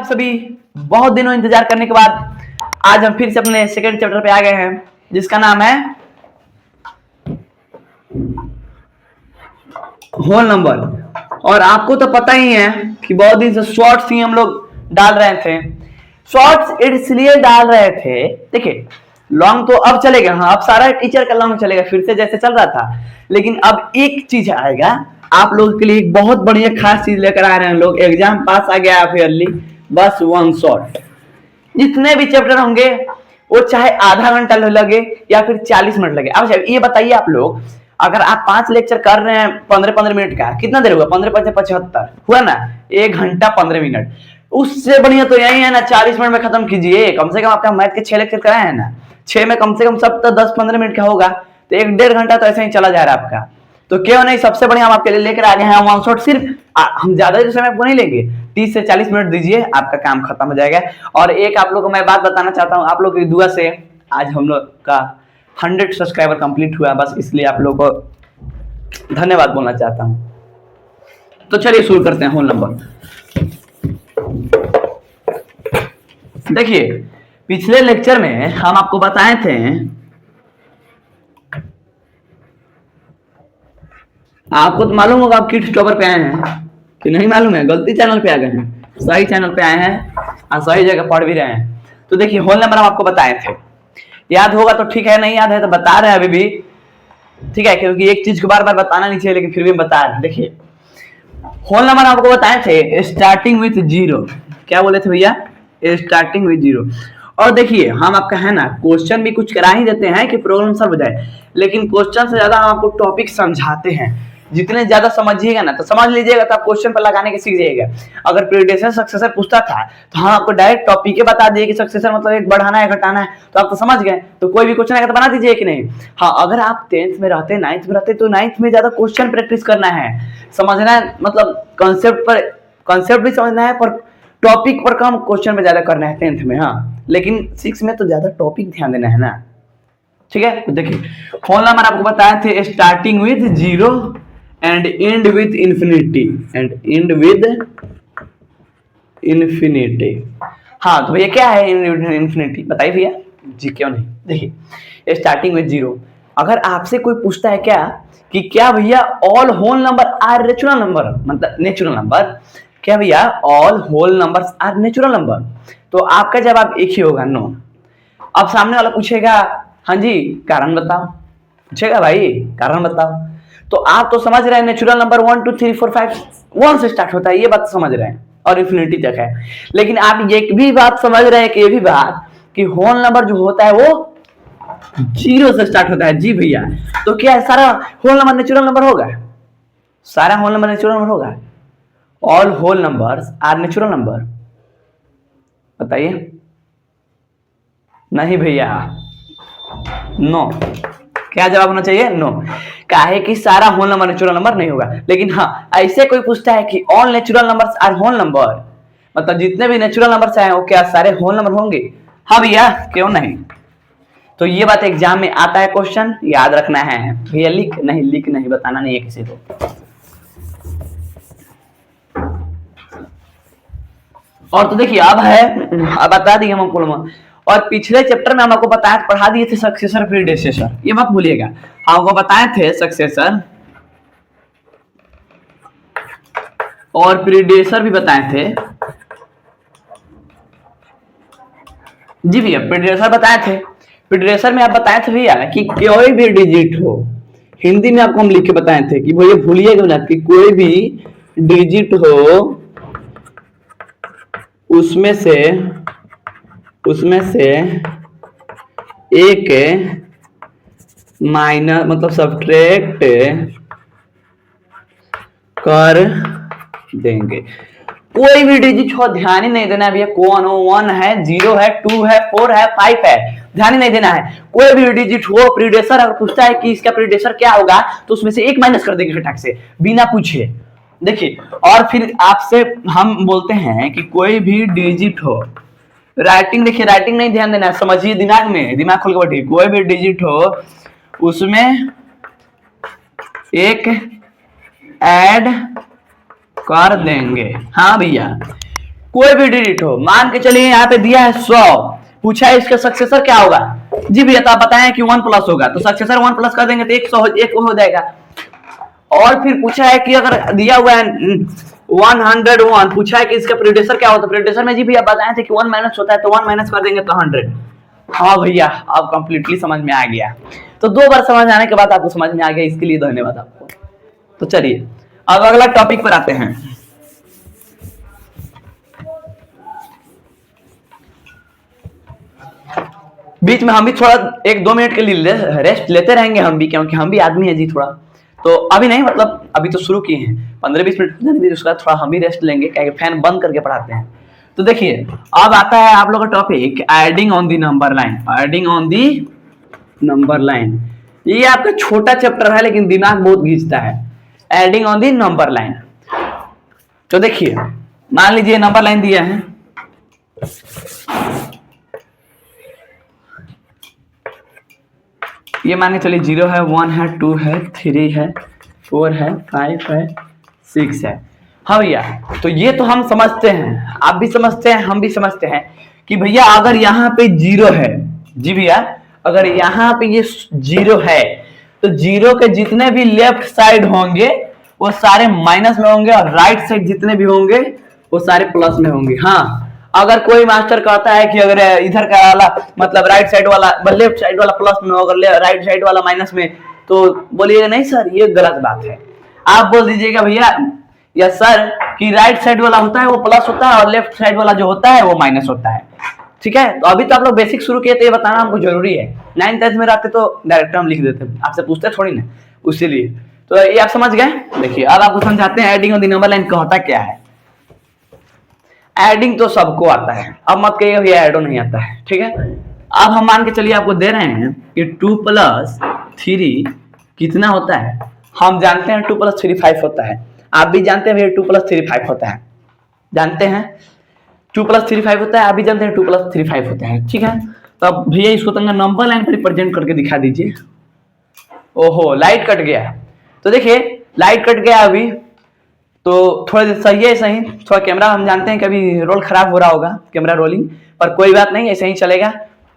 आप सभी। बहुत दिनों इंतजार करने के बाद आज हम फिर से अपने सेकंड चैप्टर पे आ गए हैं, जिसका नाम है होल नंबर। और आपको तो पता ही है कि बहुत दिन से शॉर्ट्स ही हम लोग डाल रहे थे। शॉर्ट्स इसलिए डाल रहे थे, देखिए लॉन्ग तो अब चलेगा, हाँ अब सारा टीचर का लॉन्ग चलेगा फिर से जैसे चल रहा था, लेकिन अब एक चीज आएगा आप लोगों के लिए, एक बहुत बढ़िया खास चीज लेकर आ रहे हैं लोग। एग्जाम पास आ गया फेयरली, बस वन शॉट। जितने भी चैप्टर होंगे वो चाहे आधा घंटा लगे या फिर 40 मिनट लगे। अब ये बताइए आप लोग, अगर आप 5 लेक्चर कर रहे हैं 15-15 मिनट का, कितना देर हुआ? 15-5-75 हुआ ना, 1 घंटा 15 मिनट। उससे बढ़िया तो यही है ना, 40 मिनट में खत्म कीजिए। कम से कम आपका मैथ के 6 लेक्चर कराए हैं ना, 6 में कम से कम सब तो 10-15 मिनट का होगा, तो 1-1.5 घंटा तो ऐसे ही चला जा रहा है आपका। तो क्यों नहीं, सबसे बढ़िया हम आपके लिए लेकर आ गए हैं वन शॉट। सिर्फ हम ज्यादा समय आपको नहीं लेंगे, 30 से 40 मिनट दीजिए, आपका काम खत्म हो जाएगा। और एक आप लोग को मैं बात बताना चाहता हूँ, आप लोग की दुआ से आज हम लोग का 100 सब्सक्राइबर कंप्लीट हुआ, बस इसलिए आप लोग को धन्यवाद बोलना चाहता हूँ। तो चलिए शुरू करते हैं होल नंबर। देखिए पिछले लेक्चर में हम आपको बताए थे, आपको तो मालूम होगा आप किड्स टॉपर पे आए हैं कि नहीं मालूम है, गलती चैनल पे आ गए हैं, सही चैनल पे आए हैं और सही जगह पढ़ भी रहे हैं। तो देखिए होल नंबर हम आपको बताए थे, याद होगा तो ठीक है, नहीं याद है तो बता रहे हैं अभी भी, ठीक है, क्योंकि एक चीज को बार बार बताना नहीं चाहिए, लेकिन फिर भी हम बता रहे हैं। देखिए होल नंबर आपको बताए थे स्टार्टिंग विथ 0। क्या बोले थे भैया? Starting with 0। और देखिए हम आपका है ना क्वेश्चन भी कुछ करा ही देते हैं कि प्रॉब्लम सॉल्व हो जाए, लेकिन क्वेश्चन से ज्यादा हम आपको टॉपिक समझाते हैं। जितने ज्यादा समझिएगा ना तो समझ लीजिएगा, तो आप क्वेश्चन पर लगाने के सीख जाइएगा। अगर प्रीडिसेसर सक्सेसर पूछता था तो हम आपको डायरेक्ट टॉपिक बता दिए कि सक्सेसर मतलब एक बढ़ाना है घटाना है, तो आप तो समझ गए। तो कोई भी क्वेश्चन आएगा तो बना दीजिए कि नहीं। हाँ अगर आप 10th में रहते, 9th में रहते, तो 9th में ज्यादा क्वेश्चन प्रैक्टिस करना है, समझना है, मतलब कंसेप्ट भी समझना है, पर टॉपिक पर कम, क्वेश्चन पे ज्यादा करना है 10th में। हाँ लेकिन 6 में तो ज्यादा टॉपिक ध्यान देना है ना, ठीक है। तो देखिए होल नंबर आपको बताए थे starting with 0 and and with infinity. हाँ तो भैया क्या है इंफिनिटी, बताइए भैया जी, क्यों नहीं। देखिए स्टार्टिंग विद 0, अगर आपसे कोई पूछता है कि क्या भैया all whole number are natural number, मतलब नेचुरल नंबर, क्या भैया all whole numbers are natural number, तो आपका जवाब एक ही होगा, नो। अब सामने वाला पूछेगा हाँ जी कारण बताओ, पूछेगा भाई कारण बताओ, तो आप तो समझ रहे हैं नेचुरल नंबर 1 2 3 4 5 1 से स्टार्ट होता है, ये बात समझ रहे हैं, और इन्फिनिटी तक है। लेकिन आप ये भी बात समझ रहे हैं कि ये भी बात कि होल नंबर जो होता है वो 0 से स्टार्ट होता है। जी भैया, तो क्या सारा होल नंबर नेचुरल नंबर होगा? सारा होल नंबर नेचुरल नंबर होगा? All whole numbers are natural number, बताइए। नहीं भैया, नो। क्या जवाब होना चाहिए? नो। काहे कि सारा होल नंबर नेचुरल नंबर नहीं होगा। लेकिन हाँ ऐसे कोई पूछता है कि all natural numbers are whole number, मतलब जितने भी नेचुरल नंबर्स हैं वो क्या सारे होल नंबर होंगे? हाँ भैया क्यों नहीं। तो ये बात एग्जाम में आता है, क्वेश्चन याद रखना है भैया, लिख नहीं बताना नहीं है किसी को। और तो देखिए अब है, अब बता दिए हम आपको, और पिछले चैप्टर में हम आपको बताया, पढ़ा दिए थे सक्सेसर प्रीडेसेसर, ये मत भूलिएगा, हम आपको बताए थे सक्सेसर और प्रीडेसेसर भी बताए थे। जी भैया प्रीडेसेसर बताए थे, प्रीडेसेसर में आप बताए थे भैया कि कोई भी डिजिट हो, हिंदी में आपको हम लिख के बताए थे कि भैया भूलिएगा ना कि कोई भी डिजिट हो उसमें से एक माइनस मतलब सब्ट्रैक्ट कर देंगे। कोई भी डिजिट हो ध्यान ही नहीं देना है भैया, कौन हो, 1 है 0 है 2 है 4 है 5 है, ध्यान ही नहीं देना है। कोई भी डिजिट हो, प्रीडेसेसर अगर पूछता है कि इसका प्रीडेसेसर क्या होगा, तो उसमें से एक माइनस कर देंगे फटाक से बिना पूछे। देखिए और फिर आपसे हम बोलते हैं कि कोई भी डिजिट हो, राइटिंग, देखिए राइटिंग नहीं ध्यान देना है, समझिए दिमाग में, दिमाग खोल के बैठिए। कोई भी डिजिट हो उसमें एक ऐड कर देंगे। हाँ भैया कोई भी डिजिट हो, मान के चलिए यहाँ पे दिया है 100, पूछा है इसका सक्सेसर क्या होगा। जी भैया तो आप बताएं कि 1 प्लस होगा, तो सक्सेसर 1 प्लस कर देंगे तो 100 हो जाएगा। और फिर पूछा है कि अगर दिया हुआ है 101, पूछा है कि इसका प्रीडेसेसर क्या होता है। प्रीडेसेसर में जी भैया बताए थे कि 1 माइनस होता है, तो 1 माइनस कर देंगे तो 100। हाँ भैया अब कंप्लीटली समझ में आ गया। तो 2 बार समझ आने के बाद आपको समझ में आ गया, इसके लिए धन्यवाद आपको। तो चलिए अब अगला टॉपिक पर आते हैं। बीच में हम भी थोड़ा 1-2 मिनट के लिए रेस्ट लेते रहेंगे हम भी, क्योंकि हम भी आदमी है जी थोड़ा। तो अभी नहीं, मतलब अभी तो शुरू किए हैं, 15-20 मिनट उसके बाद थोड़ा हम भी रेस्ट लेंगे, क्योंकि फैन बंद करके पढ़ाते हैं। तो देखिए अब आता है आप लोग का topic adding on the number line. Adding on the number line, ये आपका छोटा चैप्टर है लेकिन दिमाग बहुत खींचता है। Adding on the number line, तो देखिए मान लीजिए नंबर लाइन दिया है, ये मान के चलिए 0 है, 1 है, 2 है, 3 है, 4 है, 5 है, 6 है। हाँ भैया तो ये तो हम समझते हैं, आप भी समझते हैं, हम भी समझते हैं कि भैया अगर यहाँ पे 0 है, जी भैया अगर यहाँ पे ये 0 है तो 0 के जितने भी लेफ्ट साइड होंगे वो सारे माइनस में होंगे, और राइट साइड जितने भी होंगे वो सारे प्लस में होंगे। हाँ अगर कोई मास्टर कहता है कि अगर इधर का वाला मतलब राइट साइड वाला लेफ्ट साइड वाला प्लस में, अगर राइट साइड वाला माइनस में, तो बोलिएगा नहीं सर ये गलत बात है। आप बोल दीजिएगा भैया या सर कि राइट साइड वाला होता है वो प्लस होता है और लेफ्ट साइड वाला जो होता है वो माइनस होता है। ठीक है, तो अभी तो आप लोग बेसिक शुरू किए तो ये बताना हमको जरूरी है। 9th में रहते तो डायरेक्ट हम लिख देते, आपसे पूछते थोड़ी ना, उसीलिए। तो ये आप समझ गए। देखिए अब आपको समझाते हैं adding on the number line का होता क्या है। एडिंग तो सबको आता है, अब मत कहिएगा भैया एडो नहीं आता है। ठीक है, अब हम मान के चलिए आपको दे रहे हैं कि 2 + 3 कितना होता है। हम जानते हैं 2 + 3 5 होता है, आप भी जानते हैं भैया 2 + 3 5 होता है, जानते हैं 2 + 3 5 होता है, आप भी जानते हैं 2 + 3 5 होता है। ठीक है, तो अब भैया इसको तंगा नंबर लाइन पर रिप्रेजेंट करके दिखा दीजिए। ओहो लाइट कट गया, तो देखिए लाइट कट गया अभी, तो थोड़ा सही है, सही थोड़ा कैमरा हम जानते हैं कभी रोल खराब हो रहा होगा, कैमरा रोलिंग, पर कोई बात नहीं ऐसे ही चलेगा।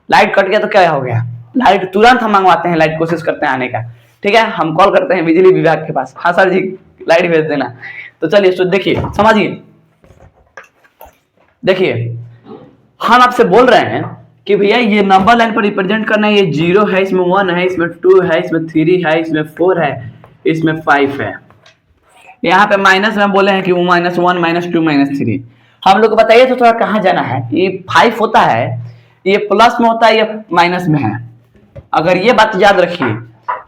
लाइट कट गया तो क्या हो गया, लाइट तुरंत हम मंगवाते हैं, लाइट कोशिश करते हैं आने का। ठीक है, हम कॉल करते हैं बिजली विभाग के पास, हाँ सर जी लाइट भेज देना। तो चलिए तो देखिए समझिए, देखिए हम आपसे बोल रहे हैं कि भैया ये नंबर लाइन पर रिप्रेजेंट करना है, ये 0 है, इसमें 1 है, इसमें 2 है, इसमें 3 है, इसमें 4 है, इसमें 5 है। यहाँ पे माइनस में बोले हैं कि वो -1 -2 -3। हम लोग को बताइए तो थोड़ा कहाँ जाना है। ये 5 होता है, ये प्लस में होता है, ये माइनस में है। अगर ये बात याद रखिए,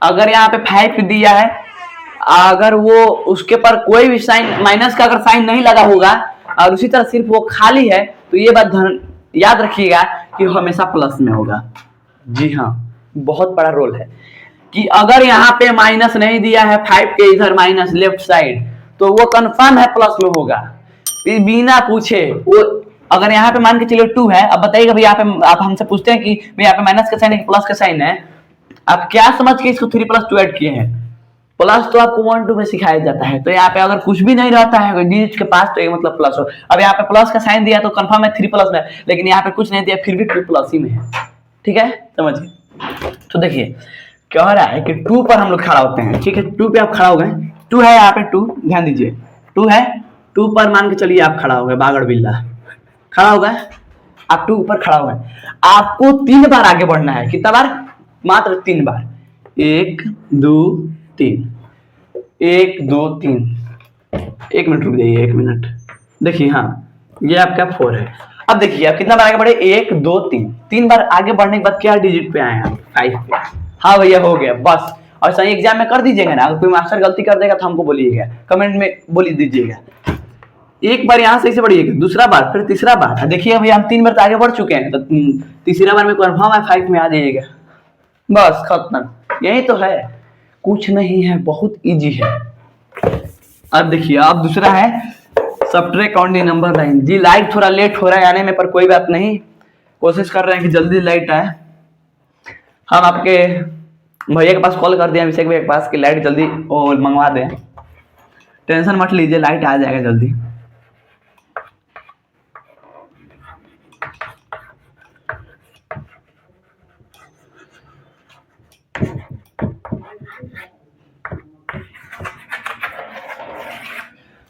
अगर यहाँ पे 5 दिया है, अगर वो उसके पर कोई भी साइन माइनस का अगर साइन नहीं लगा होगा और उसी तरह सिर्फ वो खाली है, तो ये बात याद रखिएगा कि हमेशा प्लस में होगा। जी हाँ, बहुत बड़ा रोल है कि अगर यहाँ पे माइनस नहीं दिया है 5 के इधर माइनस लेफ्ट साइड, तो वो कंफर्म है प्लस में होगा बिना पूछे। वो अगर यहाँ पे मान के चलिए 2 है, अब बताइएगा भाई यहाँ पे आप हमसे पूछते हैं कि भाई यहाँ पे माइनस का साइन है कि प्लस का साइन है, आप क्या समझ के इसको 3 + 2 ऐड किए हैं। प्लस तो आपको 1 2 में सिखाया जाता है, तो यहाँ पे अगर कुछ भी नहीं रहता है डिजिट के पास तो ये मतलब प्लस हो। अब यहाँ पे प्लस का साइन दिया तो कंफर्म है 3 प्लस में, लेकिन यहाँ पे कुछ नहीं दिया फिर भी 2 प्लस ही में है। ठीक है, समझिए। तो देखिए कह रहा है कि 2 पर हम लोग खड़ा होते हैं। ठीक है, 2 पे आप खड़ा हो गए, 2 है यहाँ पे, 2 ध्यान दीजिए, 2 है, 2 पर मान के चलिए आप खड़ा हो गए, बागड़ बिल्ला खड़ा हो गए, आप 2 ऊपर खड़ा हो गए। आपको 3 बार आगे बढ़ना है, कितना बार, मात्र 3 बार, 1 2 3, 1 2 3। 1 मिनट रुक जाइए, 1 मिनट। देखिए हाँ ये आपका 4 है। अब देखिए आप कितना बार आगे बढ़े, 1 2 3, 3 बार आगे बढ़ने के बाद क्या डिजिट पे आए आप, 5 पे। हाँ भैया हो गया बस। और सही एग्जाम में कर दीजिएगा ना, अगर कोई मास्टर गलती कर देगा तो हमको बोलिएगा, कमेंट में बोल दीजिएगा। एक बार यहाँ सही से बढ़िएगा, दूसरा बार, फिर तीसरा बार। देखिए भैया हम 3 बार तो आगे बढ़ चुके हैं, तो तीसरा बार में कन्फर्म है 5 में आ जाइएगा, बस खत्म। यही तो है, कुछ नहीं है, बहुत इजी है। अब देखिए अब दूसरा है subtract on the number line. जी लाइट थोड़ा लेट हो रहा है आने में, पर कोई बात नहीं, कोशिश कर रहे हैं कि जल्दी लाइट आए। हम आपके भैया के पास कॉल कर दिया, अभिषेक भैया के पास, कि लाइट जल्दी मंगवा दें। टेंशन मत लीजिए, लाइट आ जाएगा जल्दी।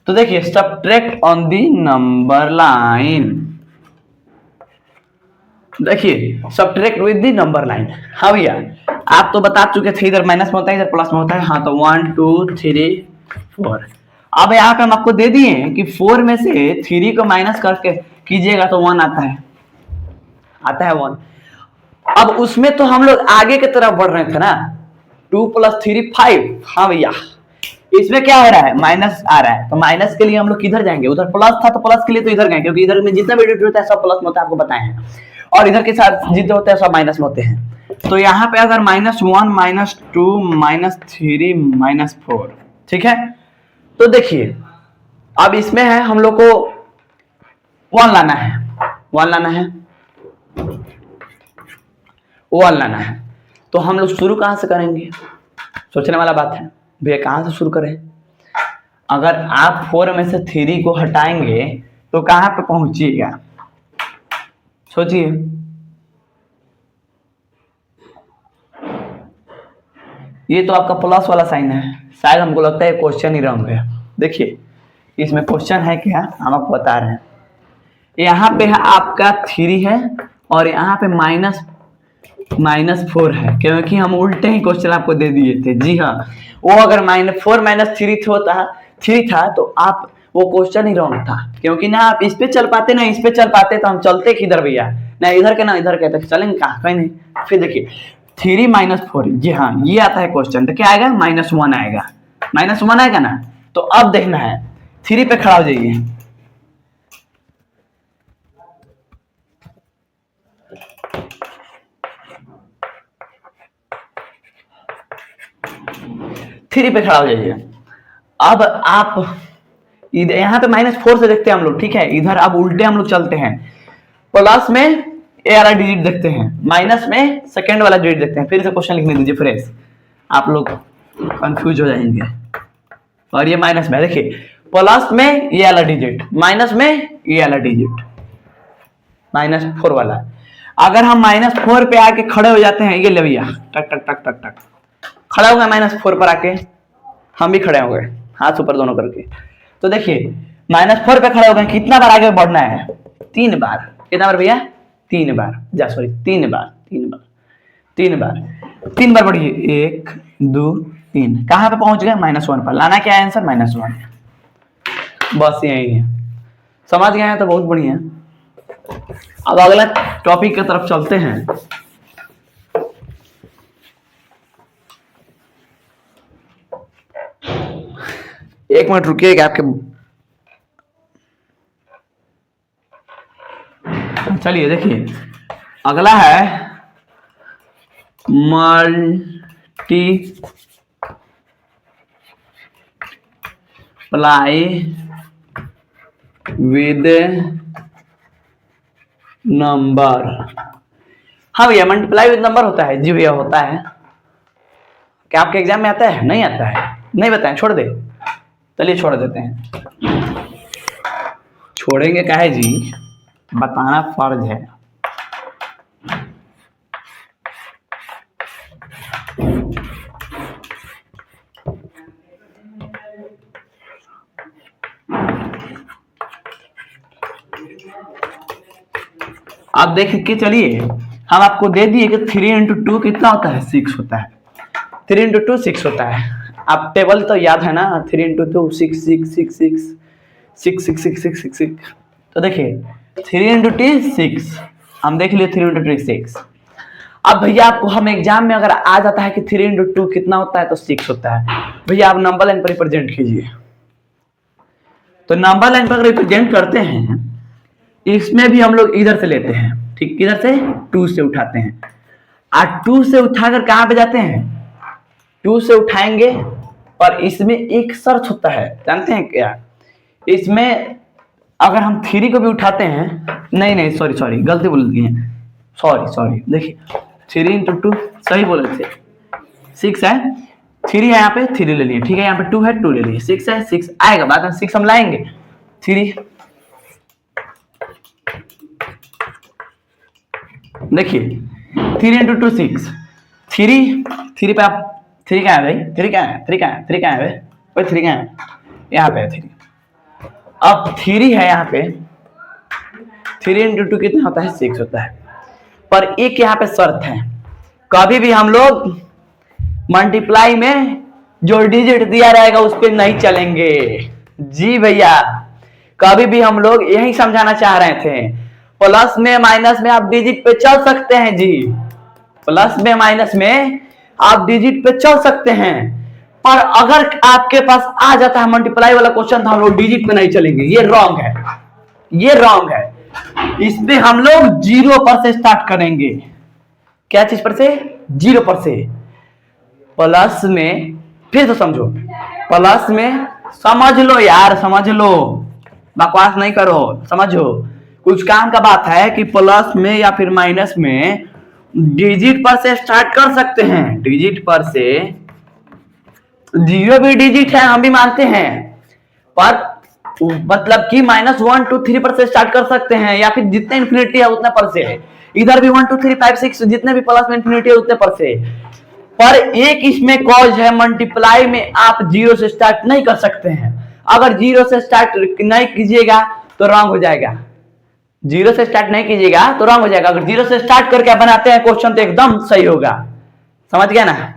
तो देखिए subtract on the number line, देखिए subtract with the number line. हाँ भैया आप तो बता चुके थे इधर माइनस में होता है इधर प्लस में होता है। हाँ तो 1 2 3 4। अब यहाँ पे हम आपको दे दिए कि 4 में से 3 को माइनस करके कीजिएगा तो 1 आता है 1। अब उसमें तो हम लोग आगे की तरफ बढ़ रहे थे ना, 2 + 3 5। हाँ भैया इसमें क्या हो रहा है माइनस आ रहा है, तो माइनस के लिए हम लोग किधर जाएंगे, उधर प्लस था तो प्लस के लिए तो इधर गए, क्योंकि इधर में जितना भी डिजिट होता है सब प्लस में होता है, आपको बताए हैं। और इधर के साथ जितने होते हैं सब माइनस में होते हैं। तो यहाँ पे अगर -1 -2 -3 -4, ठीक है। तो देखिए अब इसमें है हम लोग को 1 लाना है, 1 लाना है, 1 लाना है। तो हम लोग शुरू कहां से करेंगे, सोचने वाला बात है भैया, कहां से शुरू करें। अगर आप 4 में से 3 को हटाएंगे तो कहां पे पहुंचिएगा, सोचिए। ये तो आपका प्लस वाला साइन है, शायद हमको लगता है क्वेश्चन ही रॉन्ग है। देखिए इसमें क्वेश्चन है क्या, हम आपको बता रहे हैं। यहाँ पे है आपका 3 है और यहाँ पे -4 है, क्योंकि हम उल्टे ही क्वेश्चन आपको दे दिए थे। जी हाँ, वो अगर -4 -3 था तो आप वो क्वेश्चन ही रॉन्ग था, क्योंकि ना आप इस पे चल पाते ना इस पे चल पाते, तो हम चलते किधर भैया, ना इधर के ना इधर के, तो चलेंगे कहाँ, कहीं नहीं। फिर देखिए 3 - 4, जी हाँ ये आता है क्वेश्चन, तो क्या आएगा -1 आएगा, -1 आएगा ना। तो अब देखना है 3 पे खड़ा हो जाइए, थ्री पे खड़ा हो जाइए। अब आप इधर यहाँ पे -4 से देखते हैं हम लोग, ठीक है। इधर अब उल्टे हम लोग चलते हैं, प्लस में ए वाला डिजिट देखते हैं, माइनस में सेकेंड वाला डिजिट देखते हैं। फिर से क्वेश्चन लिखने दीजिए फ्रेश, आप लोग कंफ्यूज हो जाएंगे। और ये माइनस में देखिए, प्लस में ये वाला डिजिट, माइनस में ये वाला डिजिट, -4 वाला। अगर हम -4 पे आके खड़े हो जाते हैं, ये ले भैया, टक टक टक टक टक खड़ा हो गया -4 पर आके, हम भी खड़े हो गए हाथ ऊपर दोनों करके। तो देखिए -4 पे खड़े हो गए, कितना बार आगे बढ़ना है, 3 बार। कितना बार भैया, 3 बार, 3 बार, 3 बार बढ़िए, 1 2 3। कहां पे पहुंच गए, -1 पर। लाना क्या है आंसर, -1। बस यही है, समझ गए हैं तो बहुत बढ़िया। अब अगला टॉपिक की तरफ चलते हैं। एक मिनट रुकिएगा, आपके चलिए देखिए अगला है मल्टीप्लाई विद नंबर। हाँ भैया मल्टीप्लाई विद नंबर होता है, जी भैया होता है। क्या आपके एग्जाम में आता है, नहीं आता है, नहीं बताएं, छोड़ दे, चलिए छोड़ देते हैं। छोड़ेंगे काहे जी, बताना फर्ज है। आप देख के चलिए, हम आपको दे दिए कि 3 × 2 कितना होता है, 6 होता है। 3 × 2 6 होता है। आप टेबल तो याद है ना, 3 × 2 6 6 6 6 6 6 6 6 6 6। तो देखिए 3 × 2 6, हम देख लिए 3 × 3 6। अब भैया आपको हम एग्जाम में अगर आ जाता है कि 3 × 2 कितना होता है, तो 6 होता है। भैया आप नंबर लाइन पर रिप्रेजेंट कीजिए। तो नंबर लाइन पर रिप्रेजेंट करते हैं, इसमें भी हम लोग इधर से लेते हैं, ठीक, किधर से, 2 से उठाते हैं। और 2 से उठाकर कहां पे जाते हैं, 2 से उठाएंगे। और इसमें एक शर्त होता है, जानते हैं क्या, इसमें अगर हम 3 को भी उठाते हैं, नहीं सॉरी गलती बोल दिए, सॉरी देखिए 3 × 2 सही बोले थे, 6 है, 3 है यहाँ पे, 3 ले लिए, ठीक है। यहाँ पे 2 है, 2 ले लिए, 6 है, 6 आएगा, बाद में 6 हम लाएंगे। 3 देखिए 3 × 2 6, 3 पे आप 3 कहाँ है भाई, 3 कहाँ है, 3 कहाँ है भाई, 3 कहाँ है, यहाँ पे है 3। अब 3 है यहाँ पे, 3 इंटू 2 कितना होता है 6 होता है। पर एक यहाँ पे शर्त है, कभी भी हम लोग मल्टीप्लाई में जो डिजिट दिया रहेगा उस पर नहीं चलेंगे। जी भैया, कभी भी हम लोग यही समझाना चाह रहे थे, प्लस में माइनस में आप डिजिट पे चल सकते हैं जी, प्लस में माइनस में आप डिजिट पे चल सकते हैं, पर अगर आपके पास आ जाता है मल्टीप्लाई वाला क्वेश्चन तो हम लोग डिजिट पे नहीं चलेंगे। ये रॉन्ग है, ये रॉन्ग है। इसमें हम लोग 0 पर से स्टार्ट करेंगे। क्या चीज पर से? 0 पर से। प्लस में, फिर तो समझो, प्लस में समझ लो यार, समझ लो, बकवास नहीं करो, समझो। कुछ काम का बात है कि प्लस में या फिर माइनस में डिजिट पर से स्टार्ट कर सकते हैं, डिजिट पर से। 0 भी डिजिट है, हम भी मानते हैं, पर मतलब कि -1 2 3 पर से स्टार्ट कर सकते हैं, या फिर जितने इंफिनिटी है उतने पर से। इधर भी 1 2 3 5 6 जितने भी प्लस में इंफिनिटी है उतने पर से। पर एक इसमें कॉज है, मल्टीप्लाई में आप 0 से स्टार्ट नहीं कर सकते हैं। अगर 0 से स्टार्ट नहीं कीजिएगा तो रॉन्ग हो जाएगा। 0 से स्टार्ट नहीं कीजिएगा तो रॉन्ग हो जाएगा। अगर 0 से स्टार्ट करके बनाते हैं क्वेश्चन तो एकदम सही होगा। समझ गया ना?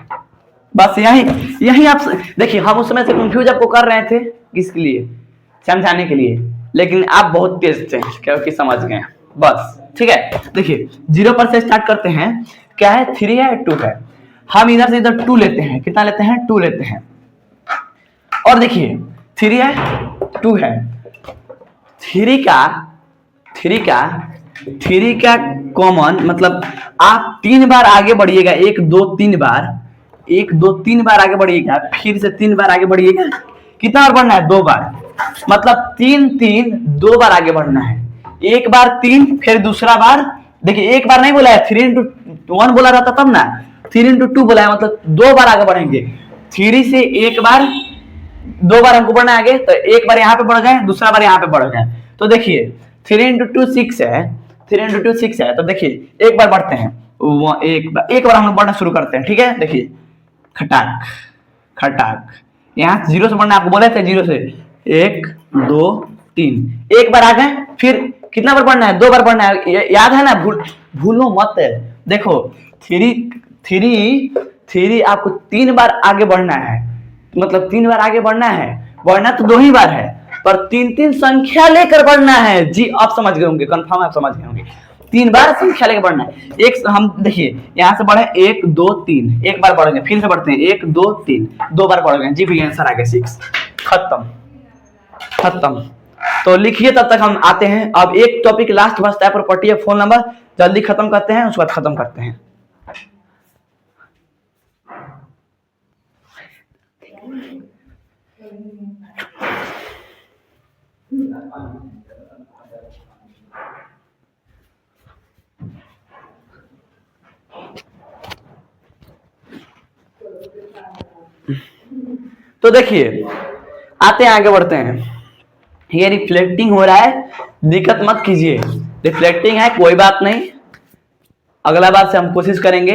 बस यही आप देखिए, हम उस समय से कंफ्यूज आपको कर रहे थे, किसके लिए? समझाने के लिए, लेकिन आप बहुत तेज थे क्योंकि समझ गए। बस ठीक है। देखिए 0 पर से स्टार्ट करते हैं। क्या है? 3 है, 2 है। हम इधर से इधर 2 लेते हैं। कितना लेते हैं? 2 लेते हैं। और देखिए 3 है, 2 है। 3 का कॉमन मतलब आप 3 बार आगे बढ़िएगा, 1 2 3 बार, 1 2 3 बार आगे बढ़िएगा, फिर से 3 बार आगे बढ़िएगा। कितना बार बढ़ना है? 2 बार। मतलब 3 3 2 बार आगे बढ़ना है। एक बार 3, फिर दूसरा बार। देखिए एक बार नहीं बोला है, 3 इंटू 1 बोला रहता तब ना, 3 इंटू 2 बोला है, मतलब 2 बार आगे बढ़ेंगे। 3 से एक बार, 2 बार हमको बढ़ना है आगे, तो एक बार यहाँ पे बढ़ गए, दूसरा बार यहाँ पे बढ़ गए। तो देखिए 3 इंटू 2 6 है, 3 इंटू 2 6 है। तो देखिए एक बार बढ़ते हैं, एक बार हम लोग बढ़ना शुरू करते हैं। ठीक है, देखिए खटाक खटाक, यहाँ 0 से बढ़ना, आपको बोले थे 0 से 1 2 3, एक बार आ गए। फिर कितना बार बढ़ना है? 2 बार बढ़ना है, याद है ना? भूलो मत। देखो 3 आपको 3 बार आगे बढ़ना है, मतलब 3 बार आगे बढ़ना है। बढ़ना तो 2 ही बार है, पर 3 संख्या लेकर बढ़ना है। जी आप समझ गए होंगे, कंफर्म आप समझ गए होंगे। 3 बार संख्या लेकर बढ़ना है। एक हम देखिए यहाँ से बढ़े 1 2 3, एक बार बढ़ेंगे, फिर से बढ़ते हैं 1 2 3, 2 बार बढ़ गए। जी भैया आंसर आ गया 6। खत्म खत्म। तो लिखिए, तब तक हम आते हैं। अब एक टॉपिक लास्ट बचता है, प्रॉपर्टी ऑफ फोन नंबर, जल्दी खत्म करते हैं, उसके बाद खत्म करते हैं। तो देखिए आते हैं, आगे बढ़ते हैं। ये रिफ्लेक्टिंग हो रहा है, दिक्कत मत कीजिए, रिफ्लेक्टिंग है कोई बात नहीं। अगला बार से हम कोशिश करेंगे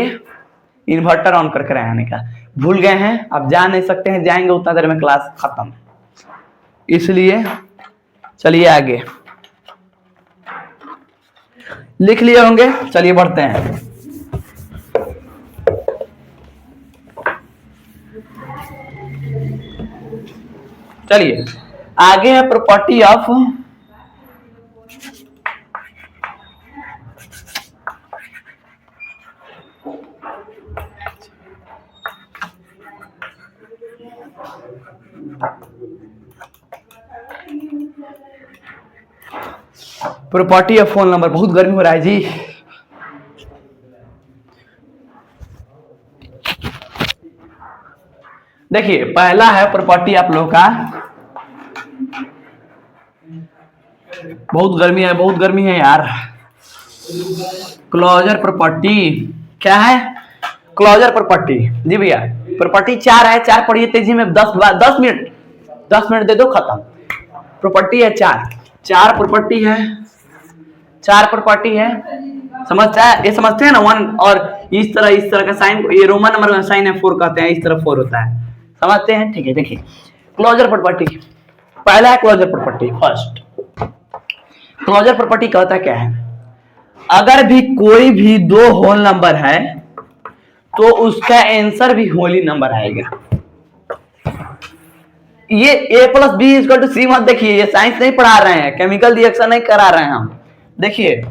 इन्वर्टर ऑन करके आने का। भूल गए हैं, अब जा नहीं सकते हैं, जाएंगे उतना देर में क्लास खत्म, इसलिए चलिए आगे। लिख लिए होंगे, चलिए बढ़ते हैं। चलिए आगे है प्रॉपर्टी ऑफ फोन नंबर। बहुत गर्मी हो रहा है जी। देखिए पहला है प्रॉपर्टी आप लोगों का, बहुत गर्मी है, बहुत गर्मी है यार। क्लोजर प्रॉपर्टी क्या है? Closure property. जी भैया प्रॉपर्टी 4 है, 4 पढ़िए तेजी में, 10 मिनट दे दो, खत्म। प्रॉपर्टी है 4 प्रॉपर्टी है, 4 प्रॉपर्टी है। समझता है? ये समझते हैं ना? 1 और इस तरह का साइन, ये रोमन नंबर का साइन है, 4 कहते हैं, इस तरह 4 होता है। समझते हैं? ठीक है। देखिए क्लोजर प्रॉपर्टी, पहला है closure property. First closure property कहता क्या है, अगर भी कोई भी दो होल नंबर है तो उसका आंसर भी होली नंबर आएगा। ये a plus B equal to C मत देखिए, ये साइंस नहीं पढ़ा रहे हैं, केमिकल रिएक्शन नहीं करा रहे हैं हम। देखिए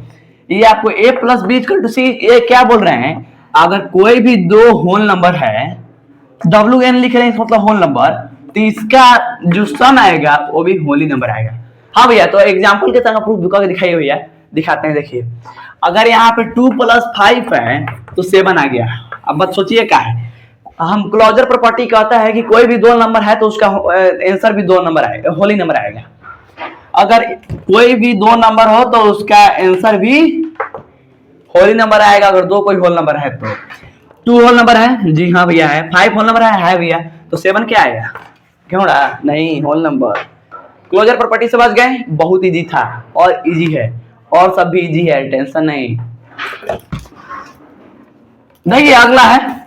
ये आपको a plus B equal to C, ये क्या बोल रहे हैं, अगर कोई भी दो होल नंबर है, WN लिख रहे हैं मतलब होल नंबर, तो इसका जो सम आएगा वो भी होली नंबर आएगा। हाँ भैया, तो एग्जाम्पल के तरह प्रूफ करके दिखाइए भैया, दिखाते हैं। देखिए अगर यहाँ पे 2 + 5 है तो 7 आ गया। अब बस सोचिए क्या है, हम क्लोजर प्रॉपर्टी कहता है कि कोई भी दो नंबर है तो उसका आंसर भी दो नंबर आएगा, होली नंबर आएगा। अगर कोई भी दो नंबर हो तो उसका आंसर भी होली नंबर आएगा, अगर दो कोई होल नंबर है तो। 2 होल नंबर है, जी हाँ भैया है। 5 होल नंबर है भैया, तो 7 क्या आएगा, क्यों रहा नहीं होल नंबर। क्लोजर प्रॉपर्टी समझ गए, बहुत इजी था और इजी है, और सब भी इजी है, टेंशन नहीं। देखिए अगला है,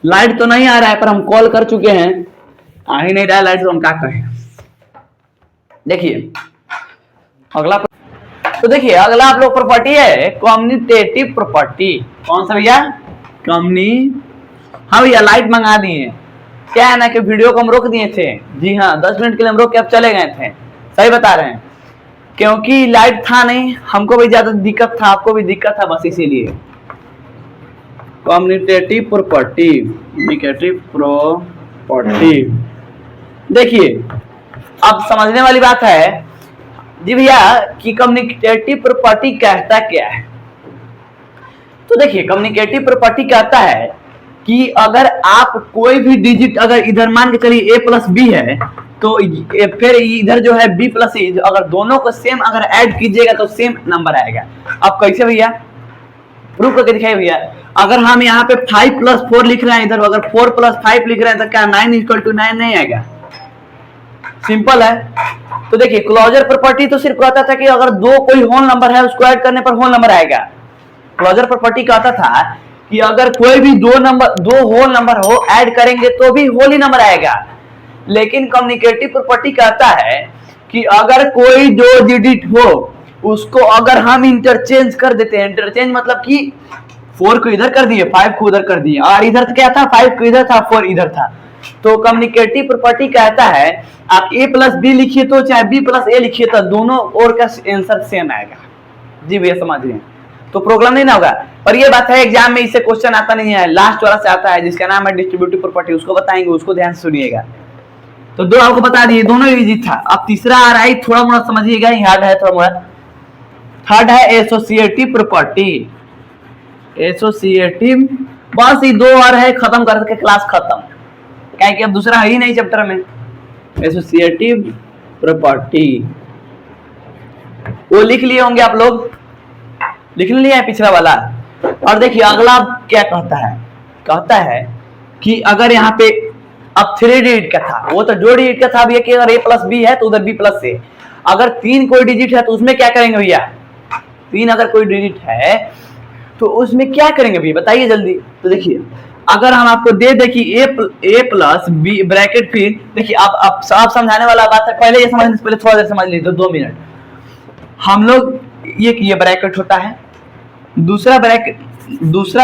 लाइट तो नहीं आ रहा है पर हम कॉल कर चुके हैं, आ ही नहीं रहा है लाइट, तो हम क्या करें। देखिए अगला, तो देखिए अगला आप लोग प्रॉपर्टी है कम्यूटेटिव प्रॉपर्टी। कौन सा भैया, हाँ भैया लाइट मंगा दिए, क्या है ना कि वीडियो को हम रोक दिए थे, जी हाँ 10 मिनट के लिए हम रोक के अब चले गए थे, सही बता रहे हैं, क्योंकि लाइट था नहीं, हमको भी ज्यादा दिक्कत था, आपको भी दिक्कत था, बस इसीलिए। कम्यूटेटिव प्रॉपर्टी, कम्यूटेटिव प्रॉपर्टी, देखिए अब समझने वाली बात है जी भैया कि कम्यूटेटिव प्रॉपर्टी कहता क्या है। तो देखिए कम्युनिकेटिव प्रॉपर्टी कहता है कि अगर आप कोई भी डिजिट, अगर इधर मान के चलिए a प्लस बी है, तो फिर इधर जो है b प्लस सी, अगर दोनों को सेम अगर ऐड कीजिएगा तो सेम नंबर आएगा। अब कैसे भैया, प्रूफ करके दिखाइए भैया। अगर हम यहाँ पे 5 + 4 लिख रहे हैं, इधर अगर 4 + 5 लिख रहे हैं तो क्या 9 = 9 नहीं आएगा, सिंपल है। तो देखिए क्लोजर प्रॉपर्टी तो सिर्फ कहता था कि अगर दो कोई होल नंबर है उसको ऐड करने पर होल नंबर आएगा। क्लोजर प्रॉपर्टी कहता था कि अगर कोई भी दो होल नंबर हो, ऐड करेंगे तो भी होल ही नंबर आएगा। लेकिन कम्युनिकेटिव प्रॉपर्टी कहता है कि अगर कोई दो डिजिट हो उसको अगर हम इंटरचेंज कर देते हैं, इंटरचेंज मतलब कि 4 को इधर कर दिए, 5 को उधर कर दिए, और इधर क्या था 5 को इधर था, 4 इधर था, तो कम्युनिकेटिव प्रॉपर्टी कहता है आप a प्लस बी लिखिए तो चाहे b प्लस a लिखिए तो दोनों और का आंसर सेम आएगा। जी भैया समझ रहे हैं, तो प्रॉब्लम नहीं ना होगा। पर ये बात है एग्जाम में इससे क्वेश्चन आता नहीं है, लास्ट वाला से आता है जिसका नाम है डिस्ट्रीब्यूटिव प्रॉपर्टी, उसको बताएंगे, उसको ध्यान से सुनिएगा। तो दो आपको बता दिए, दोनों इजी था। अब तीसरा आ रहा है, थोड़ा मोड़ा समझिएगा, हार्ड है थोड़ा मोड़ा। थर्ड है एसोसिएटिव प्रॉपर्टी। एसोसिएटिव, बस ये दो और है, खत्म करके क्लास खत्म, क्या कि अब दूसरा है ही नहीं चैप्टर में। एसोसिएटिव प्रॉपर्टी वो लिख लिए होंगे आप लोग, लिख लिया है पिछला वाला। और देखिए अगला क्या कहता है कि अगर यहाँ पे अब 3 डिजिट का था, वो तो 2 डिजिट का था भैया कि अगर a प्लस बी है तो उधर b प्लस a। अगर 3 कोई डिजिट है तो उसमें क्या करेंगे भैया, 3 अगर कोई डिजिट है तो उसमें क्या करेंगे भैया बताइए जल्दी। तो देखिए अगर हम आपको दे दे कि a प्लस बी ब्रैकेट, फिर देखिए आप साफ समझाने वाला बात है, पहले ये समझने से पहले थोड़ा देर समझ लीजिए, 2 मिनट। हम लोग ये ब्रैकेट होता है, दूसरा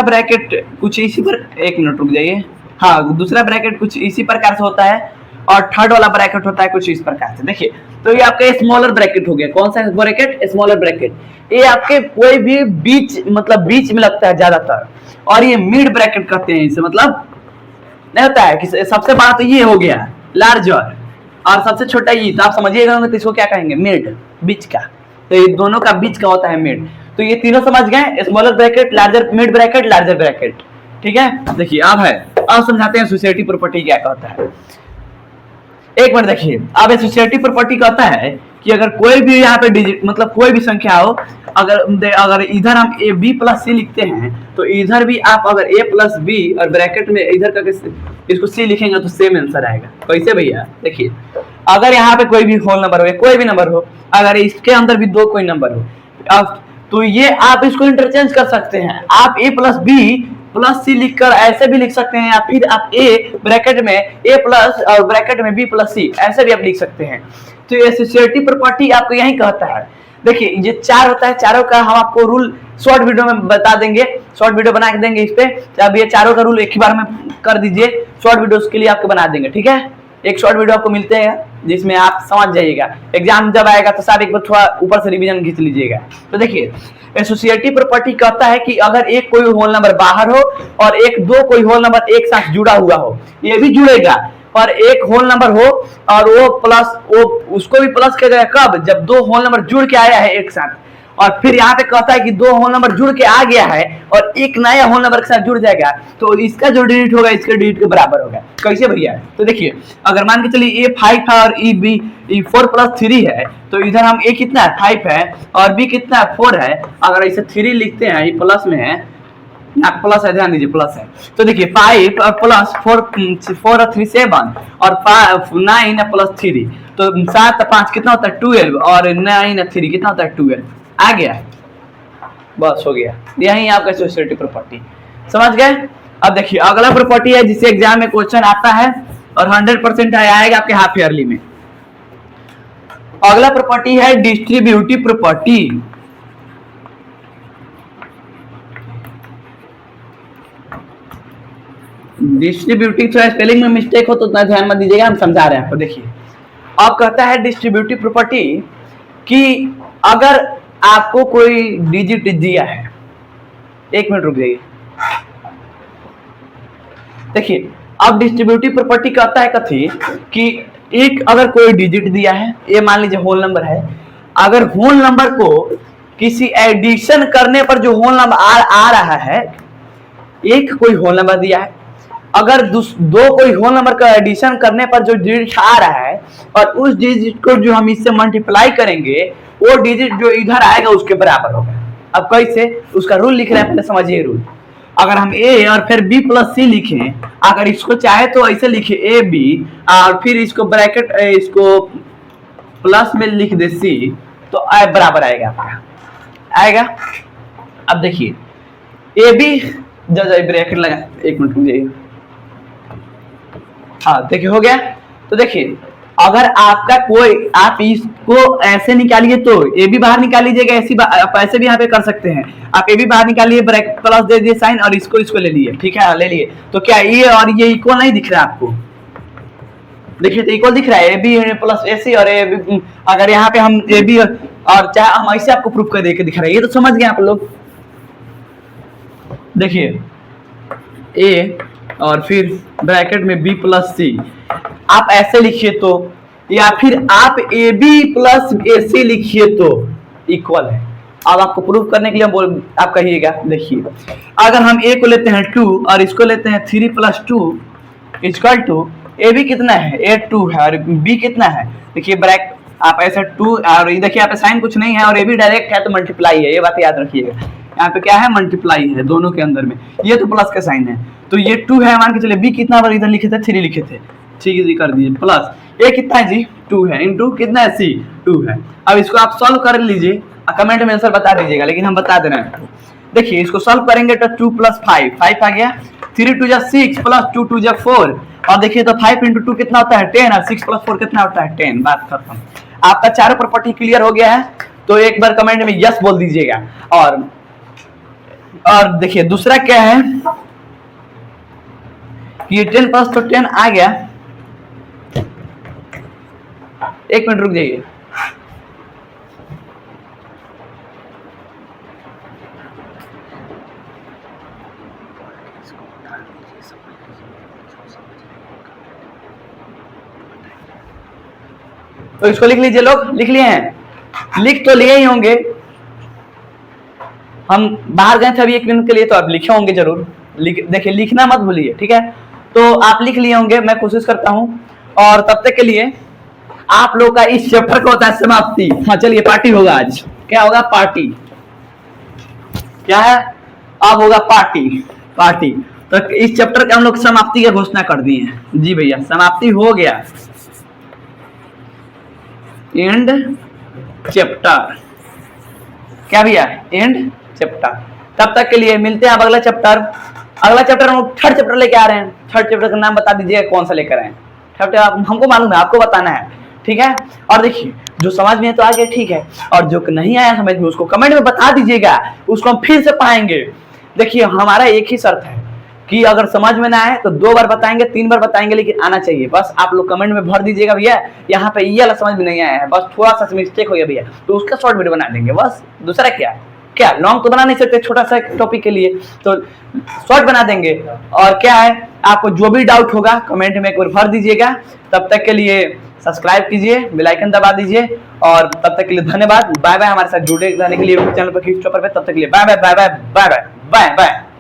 ब्रैकेट कुछ इसी पर, 1 मिनट रुक जाइए, हाँ दूसरा ब्रैकेट कुछ इसी प्रकार से होता है, और थर्ड वाला ब्रैकेट होता है कुछ इस प्रकार से। देखिए तो ये आपका स्मॉलर ब्रैकेट हो गया, कौन सा ब्रैकेट, स्मॉलर ब्रैकेट। ये आपके कोई भी बीच मतलब बीच में लगता है ज्यादातर, और ये मिड ब्रैकेट कहते हैं इसे, मतलब नहीं होता है कि सबसे बड़ा तो ये हो गया लार्जर, और सबसे छोटा ये, तो आप समझिएगा तो इसको क्या कहेंगे, मिड, बीच का। तो ये दोनों का बीच का होता है मिड। तो ये तीनों समझ गए, smaller bracket, larger, mid bracket, larger bracket, ठीक है। देखिए अब समझाते हैं एसोसिएटिव प्रॉपर्टी क्या कहता है। 1 मिनट देखिए, अब एसोसिएटिव प्रॉपर्टी कहता है कि अगर कोई भी यहाँ पे डिजिट मतलब कोई भी संख्या हो, अगर इधर हम a b प्लस c लिखते हैं तो इधर भी आप अगर a प्लस b और ब्रैकेट में इधर करके इसको c लिखेंगे तो सेम आंसर आएगा। कैसे भैया, देखिए अगर यहाँ पे कोई भी होल नंबर हो, कोई भी नंबर हो, अगर इसके अंदर भी कोई नंबर हो, अब तो ये आप इसको इंटरचेंज कर सकते हैं। आप a प्लस बी प्लस सी लिखकर ऐसे भी लिख सकते हैं, या फिर आप ए ब्रैकेट में ए प्लस और ब्रैकेट में बी प्लस सी ऐसे भी आप लिख सकते हैं। तो ये एसोसिएटिव प्रॉपर्टी आपको यही कहता है। देखिए ये चार होता है, चारों का हम आपको रूल शॉर्ट वीडियो में बता देंगे, शॉर्ट वीडियो बना के देंगे इस पे। अब ये चारों का रूल एक ही बार में कर दीजिए, शॉर्ट वीडियोस के लिए आपको बना देंगे, ठीक है। एक शॉर्ट वीडियो आपको मिलते हैं जिसमें आप समझ जाइएगा, एग्जाम जब आएगा तो सारे एक बार थोड़ा ऊपर से रिवीजन खींच लीजिएगा। तो देखिए एसोसिएटिव प्रॉपर्टी कहता है कि अगर एक कोई होल नंबर बाहर हो और एक दो कोई होल नंबर एक साथ जुड़ा हुआ हो, ये भी जुड़ेगा, और एक होल नंबर हो और वो प्लस वो उसको भी प्लस किया जाएगा कब, जब दो होल नंबर जुड़ के आया है एक साथ। और फिर यहाँ पे कहता है कि दो होल नंबर जुड़ के आ गया है और एक नया होल नंबर के साथ जुड़ जाएगा, तो इसका जो डिजिट होगा इसके डिजिट के बराबर होगा। कैसे भैया? तो देखिए अगर मान के चलिए ए 5 है और ई 4 + 3 है, तो इधर हम ए कितना है 5 है और बी कितना है 4 है। अगर इसे 3 लिखते हैं, ये प्लस में है, यहाँ प्लस है, ध्यान दीजिए प्लस है। तो देखिए 5 + 4 और 3 7 और 9 + 3, तो 7 5 कितना होता है 12 और 9 3 कितना होता है 12। आ गया, बस हो गया, यही आपका एसोसिएटिव प्रॉपर्टी। समझ गए? अब देखिए अगला प्रॉपर्टी है जिससे एग्जाम में क्वेश्चन आता है और 100% आएगा आपके हाफ ईयरली में। अगला प्रॉपर्टी है डिस्ट्रीब्यूटिव प्रॉपर्टी। डिस्ट्रीब्यूटिव थोड़ा स्पेलिंग में मिस्टेक हो तो उतना ध्यान मत दीजिएगा, हम समझा रहे हैं आपको। देखिए अब कहता है डिस्ट्रीब्यूटिव प्रॉपर्टी कि अगर आपको कोई डिजिट दिया है, एक मिनट रुक जाइए। देखिए अब डिस्ट्रीब्यूटिव प्रॉपर्टी कहता है कथी कि एक अगर कोई डिजिट दिया है, ये मान लीजिए होल नंबर है, अगर होल नंबर को किसी एडिशन करने पर जो होल नंबर आ रहा है, एक कोई होल नंबर दिया है, अगर दो कोई होल नंबर का एडिशन करने पर जो डिजिट आ रहा है और उस डिजिट को जो हम इससे मल्टीप्लाई करेंगे, वो डिजिट जो इधर आएगा उसके बराबर होगा। अब कैसे? उसका रूल लिख रहे हैं, पहले समझिए रूल। अगर हम ए और फिर बी प्लस सी लिखें, अगर इसको चाहे तो ऐसे लिखे ए बी और फिर इसको ब्रैकेट इसको प्लस में लिख दे सी, तो बराबर आएगा आपका, आएगा। अब देखिए ए बी जब ब्रैकेट लगा, एक मिनट रुक जाइए, हाँ देखिए हो गया। तो देखिए अगर आपका कोई, आप इसको ऐसे निकालिए तो ए भी बाहर निकाल लीजिएगा, ऐसी आप ऐसे भी यहाँ पे कर सकते हैं। आप ए भी बाहर निकालिए, ब्रैकेट प्लस दे दिए साइन और इसको ले लिए, ठीक है ले लिए। तो क्या ये और ये इक्वल नहीं दिख रहा है आपको? देखिए तो इक्वल दिख रहा है, ए बी प्लस ए सी और ए बी। अगर यहाँ पे हम ए बी और चाहे हम ऐसे आपको प्रूफ कर देके दिख रहा है, ये तो समझ गए आप लोग। देखिए ए और फिर ब्रैकेट में बी प्लस सी, आप ऐसे लिखिए तो, या फिर आप ए बी प्लस ए सी लिखिए तो इक्वल है। अब आपको प्रूफ करने के लिए आप कहिएगा। देखिए अगर हम ए को लेते हैं 2 और इसको लेते हैं 3 + 2 = ए बी कितना है, ए 2 है और बी कितना है, देखिए ब्रैकेट आप ऐसे 2 और ये देखिए यहाँ पे साइन कुछ नहीं है और ए बी डायरेक्ट है तो मल्टीप्लाई है, ये बात याद रखिएगा। यहाँ पे क्या है, मल्टीप्लाई है दोनों के अंदर में, ये तो प्लस का साइन है, तो ये 2 है, मान के चलिए बी कितना बार इधर लिखे थे 3 लिखे थे, ठीक है जी कर दिए, प्लस ए कितना है जी 2 है, इनटू कितना है सी 2 है। अब इसको आप सॉल्व कर लीजिए, कमेंट में आंसर बता दीजिएगा, लेकिन हम बता दे रहे हैं। देखिए इसको सॉल्व करेंगे तो 2 + 5 आ गया, 3 × 2 = 6 + 2 × 2 = 4, और देखिए तो 5 × 2 कितना होता है 10 और 6 + 4 कितना होता है 10। बात खत्म, आपका चारों प्रॉपर्टी क्लियर हो गया है। तो एक बार कमेंट में यस बोल दीजिएगा। और देखिए दूसरा क्या है, ये 10 + तो 10 आ गया। एक मिनट रुक जाइए, तो इसको लिख लीजिए, लोग लिख लिए हैं, लिख तो लिए ही होंगे, हम बाहर गए थे अभी 1 मिनट के लिए, तो आप लिखे होंगे जरूर। देखिए लिखना मत भूलिए, ठीक है। तो आप लिख लिए होंगे, मैं कोशिश करता हूं। और तब तक के लिए आप लोग का इस चैप्टर का होता है समाप्ति। हाँ चलिए पार्टी होगा आज, क्या होगा पार्टी, क्या है अब होगा पार्टी। तो इस चैप्टर के हम लोग समाप्ति की घोषणा कर दी है जी भैया, समाप्ति हो गया, एंड चैप्टर, क्या भैया एंड चैप्टर। तब तक के लिए मिलते हैं अब अगला चैप्टर। अगला चैप्टर हम थर्ड चैप्टर लेके आ रहे हैं। थर्ड चैप्टर का नाम बता दीजिए कौन सा लेकर आए हैं। थर्ड हमको मालूम है, आपको बताना है, ठीक है। और देखिए जो समझ में है तो आगे ठीक है, और जो नहीं आया समझ में उसको कमेंट में बता दीजिएगा, उसको हम फिर से पढ़ाएंगे। देखिए हमारा एक ही शर्त है कि अगर समझ में ना आए तो 2 बार बताएंगे, 3 बार बताएंगे, लेकिन आना चाहिए। बस आप लोग कमेंट में भर दीजिएगा भैया यहाँ पे ये वाला समझ में नहीं आया है, बस थोड़ा सा मिस्टेक हो गया भैया, तो उसका शॉर्ट वीडियो बना देंगे बस। दूसरा क्या लॉन्ग तो बना नहीं सकते, छोटा सा टॉपिक के लिए तो शॉर्ट बना देंगे। और क्या है, आपको जो भी डाउट होगा कमेंट में एक बार भर दीजिएगा। तब तक के लिए सब्सक्राइब कीजिए, बेल आइकन दबा दीजिए, और तब तक के लिए धन्यवाद। Bye bye. हमारे साथ जुड़े रहने के लिए चैनल पर तब तक के लिए bye bye bye bye bye bye bye bye.